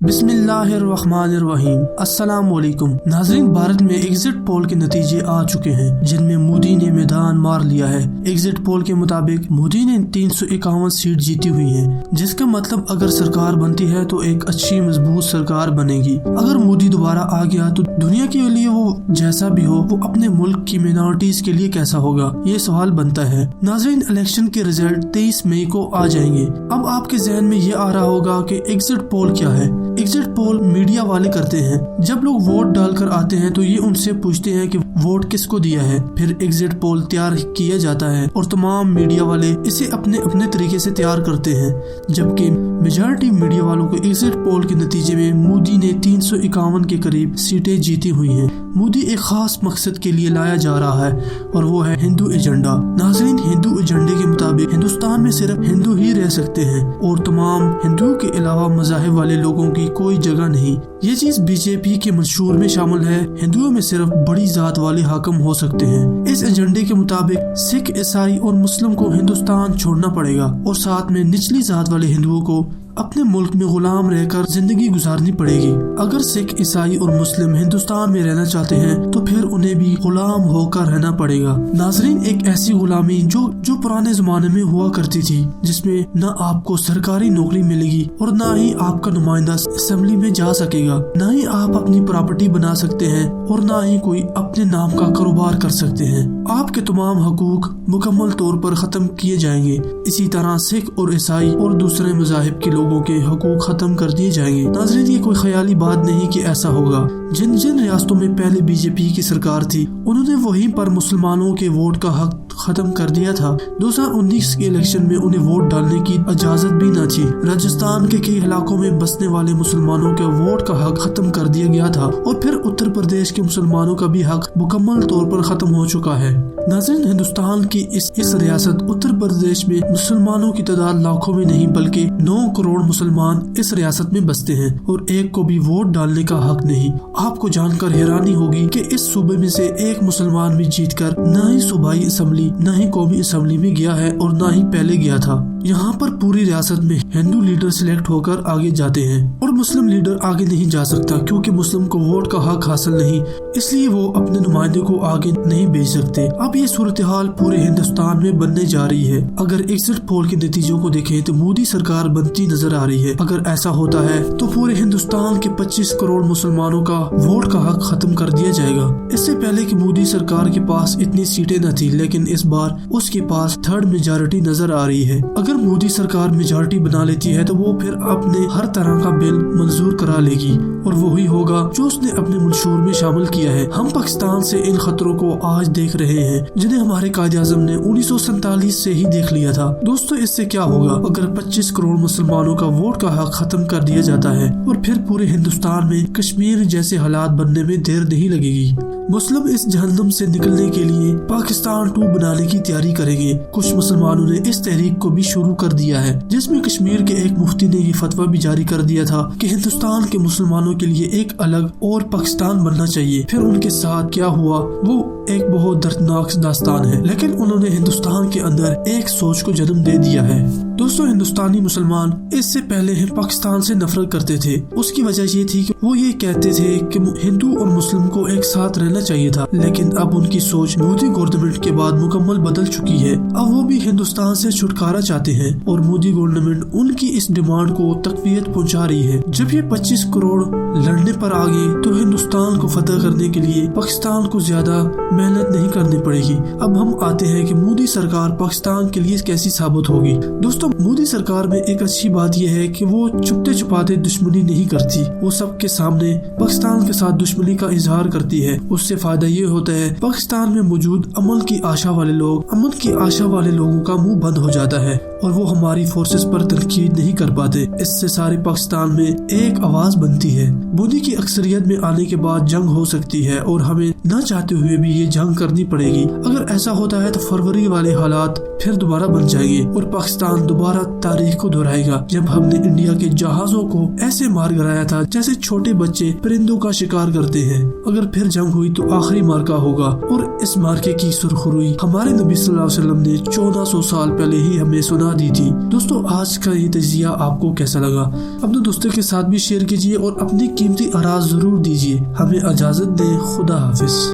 بسم اللہ الرحمن الرحیم۔ السلام علیکم ناظرین، بھارت میں ایگزٹ پول کے نتیجے آ چکے ہیں جن میں مودی نے میدان مار لیا ہے۔ ایگزٹ پول کے مطابق مودی نے 351 سیٹ جیتی ہوئی ہیں، جس کا مطلب اگر سرکار بنتی ہے تو ایک اچھی مضبوط سرکار بنے گی۔ اگر مودی دوبارہ آ گیا تو دنیا کے لیے وہ جیسا بھی ہو، وہ اپنے ملک کی مائنورٹیز کے لیے کیسا ہوگا، یہ سوال بنتا ہے۔ ناظرین، الیکشن کے رزلٹ 23 مئی کو آ جائیں گے۔ اب آپ کے ذہن میں یہ آ رہا ہوگا کہ ایگزٹ پول کیا ہے۔ ایگزٹ پول میڈیا والے کرتے ہیں۔ جب لوگ ووٹ ڈال کر آتے ہیں تو یہ ان سے پوچھتے ہیں کہ ووٹ کس کو دیا ہے، پھر ایگزٹ پول تیار کیا جاتا ہے اور تمام میڈیا والے اسے اپنے طریقے سے تیار کرتے ہیں، جبکہ میجارٹی میڈیا والوں کو ایگزٹ پول کے نتیجے میں مودی نے 351 کے قریب سیٹیں جیتی ہوئی ہیں۔ مودی ایک خاص مقصد کے لیے لایا جا رہا ہے اور وہ ہے ہندو ایجنڈا۔ ناظرین، ہندو ایجنڈے کے مطابق ہندوستان میں صرف ہندو ہی رہ سکتے ہیں اور تمام ہندوؤں کے علاوہ مذاہب والے لوگوں کی کوئی جگہ نہیں۔ یہ چیز بی جے پی کے منشور میں شامل ہے۔ ہندوؤں میں صرف بڑی ذات والے حاکم ہو سکتے ہیں۔ اس ایجنڈے کے مطابق سکھ، عیسائی اور مسلم کو ہندوستان چھوڑنا پڑے گا اور ساتھ میں نچلی ذات والے ہندوؤں کو اپنے ملک میں غلام رہ کر زندگی گزارنی پڑے گی۔ اگر سکھ، عیسائی اور مسلم ہندوستان میں رہنا چاہتے ہیں تو پھر انہیں بھی غلام ہو کر رہنا پڑے گا۔ ناظرین، ایک ایسی غلامی جو پرانے زمانے میں ہوا کرتی تھی، جس میں نہ آپ کو سرکاری نوکری ملے گی اور نہ ہی آپ کا نمائندہ اسمبلی میں جا سکے گا، نہ ہی آپ اپنی پراپرٹی بنا سکتے ہیں اور نہ ہی کوئی اپنے نام کا کاروبار کر سکتے ہیں۔ آپ کے تمام حقوق مکمل طور پر ختم کیے جائیں گے۔ اسی طرح سکھ اور عیسائی اور دوسرے مذاہب کے لوگوں کے حقوق ختم کر دیے جائیں گے۔ ناظرین، یہ کوئی خیالی بات نہیں کہ ایسا ہوگا۔ جن ریاستوں میں پہلے بی جے پی کی سرکار تھی، انہوں نے وہیں پر مسلمانوں کے ووٹ کا حق ختم کر دیا تھا۔ 2019 کے الیکشن میں انہیں ووٹ ڈالنے کی اجازت بھی نہ تھی۔ راجستھان کے کئی علاقوں میں بسنے والے مسلمانوں کے ووٹ کا حق ختم کر دیا گیا تھا اور پھر اتر پردیش کے مسلمانوں کا بھی حق مکمل طور پر ختم ہو چکا ہے۔ ناظرین، ہندوستان کی اس ریاست اتر پردیش میں مسلمانوں کی تعداد لاکھوں میں نہیں بلکہ 9 کروڑ مسلمان اس ریاست میں بستے ہیں اور ایک کو بھی ووٹ ڈالنے کا حق نہیں۔ آپ کو جان کر حیرانی ہوگی کہ اس صوبے میں سے ایک مسلمان بھی جیت کر نہ ہی صوبائی اسمبلی نہ ہی قومی اسمبلی میں گیا ہے اور نہ ہی پہلے گیا تھا۔ یہاں پر پوری ریاست میں ہندو لیڈر سلیکٹ ہو کر آگے جاتے ہیں اور مسلم لیڈر آگے نہیں جا سکتا کیونکہ مسلم کو ووٹ کا حق حاصل نہیں، اس لیے وہ اپنے نمائندے کو آگے نہیں بھیج سکتے۔ اب یہ صورتحال پورے ہندوستان میں بننے جا رہی ہے۔ اگر ایگزٹ پول کے نتیجوں کو دیکھیں تو مودی سرکار بنتی نظر آ رہی ہے۔ اگر ایسا ہوتا ہے تو پورے ہندوستان کے 25 کروڑ مسلمانوں کا ووٹ کا حق ختم کر دیا جائے گا۔ اس سے پہلے کہ مودی سرکار کے پاس اتنی سیٹیں نہ تھی، لیکن اس بار اس کے پاس 3rd میجارٹی نظر آ رہی ہے۔ اگر مودی سرکار میجارٹی بنا لیتی ہے تو وہ پھر اپنے ہر طرح کا بل منظور کرا لے گی اور وہی ہوگا جو اس نے اپنے منشور میں شامل کیا ہے۔ ہم پاکستان سے ان خطروں کو آج دیکھ رہے ہیں جنہیں ہمارے قائد اعظم نے 1947 سے ہی دیکھ لیا تھا۔ دوستو، اس سے کیا ہوگا اگر 25 کروڑ مسلمانوں کا ووٹ کا حق ختم کر دیا جاتا ہے اور پھر پورے ہندوستان میں کشمیر جیسے حالات بننے میں دیر نہیں لگے گی۔ مسلم اس جہنم سے نکلنے کے لیے پاکستان 2 بنانے کی تیاری کریں گے۔ کچھ مسلمانوں نے اس تحریک کو بھی شروع کر دیا ہے، جس میں کشمیر کے ایک مفتی نے یہ فتویٰ بھی جاری کر دیا تھا کہ ہندوستان کے مسلمانوں کے لیے ایک الگ اور پاکستان بننا چاہیے۔ پھر ان کے ساتھ کیا ہوا وہ ایک بہت دردناک داستان ہے، لیکن انہوں نے ہندوستان کے اندر ایک سوچ کو جنم دے دیا ہے۔ دوستو، ہندوستانی مسلمان اس سے پہلے پاکستان سے نفرت کرتے تھے۔ اس کی وجہ یہ تھی کہ وہ یہ کہتے تھے کہ ہندو اور مسلم کو ایک ساتھ رہنا چاہیے تھا، لیکن اب ان کی سوچ مودی گورنمنٹ کے بعد مکمل بدل چکی ہے۔ اب وہ بھی ہندوستان سے چھٹکارا چاہتے ہیں اور مودی گورنمنٹ ان کی اس ڈیمانڈ کو تقویت پہنچا رہی ہے۔ جب یہ 25 کروڑ لڑنے پر آ گئے تو ہندوستان کو فتح کرنے کے لیے پاکستان کو زیادہ محنت نہیں کرنی پڑے گی۔ اب ہم آتے ہیں کہ مودی سرکار پاکستان کے لیے کیسی ثابت ہوگی۔ دوستو، مودی سرکار میں ایک اچھی بات یہ ہے کہ وہ چھپتے چھپاتے دشمنی نہیں کرتی، وہ سب کے سامنے پاکستان کے ساتھ دشمنی کا اظہار کرتی ہے۔ اس سے فائدہ یہ ہوتا ہے پاکستان میں موجود امن کی آشا والے لوگوں کا منہ بند ہو جاتا ہے اور وہ ہماری فورسز پر تنقید نہیں کر پاتے۔ اس سے سارے پاکستان میں ایک آواز بنتی ہے۔ مودی کی اکثریت میں آنے کے بعد جنگ ہو سکتی ہے اور ہمیں نہ چاہتے ہوئے بھی یہ جنگ کرنی پڑے گی۔ اگر ایسا ہوتا ہے تو فروری والے حالات پھر دوبارہ بن جائیں گے اور پاکستان دوبارہ تاریخ کو دہرائے گا، جب ہم نے انڈیا کے جہازوں کو ایسے مار گرایا تھا جیسے چھوٹے بچے پرندوں کا شکار کرتے ہیں۔ اگر پھر جنگ ہوئی تو آخری مارکا ہوگا اور اس مارکے کی سرخروئی ہمارے نبی صلی اللہ علیہ وسلم نے 1400 سال پہلے ہی ہمیں سنا بنا دی تھی۔ دوستو آج کا یہ تجزیہ آپ کو کیسا لگا؟ اپنے دوستوں کے ساتھ بھی شیئر کیجیے اور اپنی قیمتی آراء ضرور دیجیے۔ ہمیں اجازت دیں، خدا حافظ۔